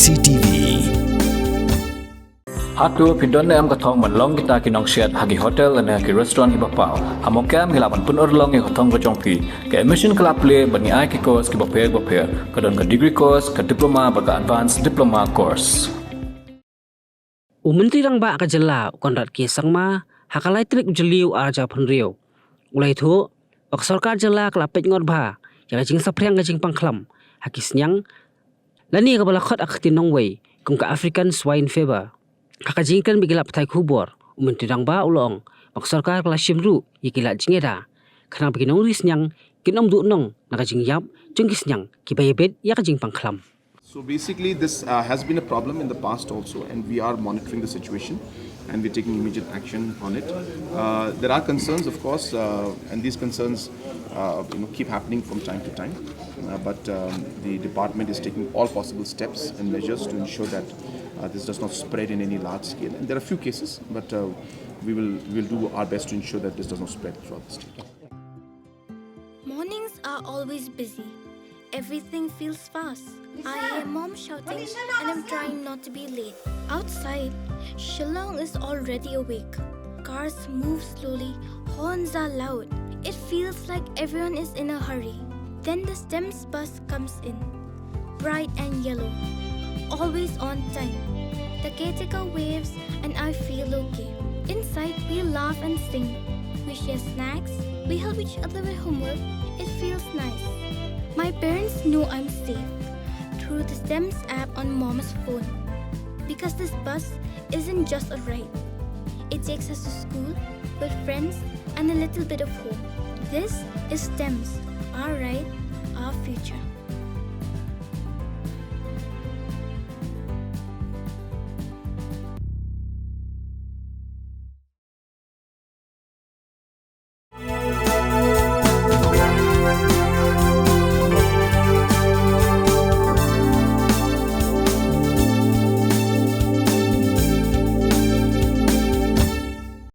CCTV Hatu pidon am kathong man long kita kinong shed hagi hotel and hagi restaurant ibapau hamokam hilaban pun orlong e kathong kachongpi ke admission club play bani ai ki course ki bapel kadon ka degree course ka diploma baga advanced diploma course Menteri rang ba ka jela konrat ki sangma hakalai trik jeliu arja phunriu ulai thu ok Sorkar jela kala Peitngor ba ya Jingsaphriang ga Jingpang Khlam haki Sniang lani ka bala khot akti nongwei kung ka African swine fever haka jingkan bigila pthai khubor Menteri rang ba ulong ok Sorkar kala shimru yikila jingeda khana biginong ri Sniang kinom du nong naga jingyap jungki Sniang ki bayebet ya ka Jingpang Khlam. So basically this has been a problem in the past also, and we are monitoring the situation and we're taking immediate action on it. There are concerns, of course, and these concerns keep happening from time to time, but the department is taking all possible steps and measures to ensure that this does not spread in any large scale. And there are a few cases, but we will do our best to ensure that this does not spread throughout the state. Mornings are always busy. Everything feels fast. I hear mom shouting and I'm trying not to be late. Outside, Shillong is already awake. Cars move slowly, horns are loud. It feels like everyone is in a hurry. Then the STEMS bus comes in, bright and yellow, always on time. The caretaker waves and I feel okay. Inside, we laugh and sing. We share snacks, we help each other with homework. It feels nice. My parents know I'm safe through the STEMS app on mom's phone. Because this bus isn't just a ride. It takes us to school, with friends, and a little bit of home. This is STEMS, our ride, our future.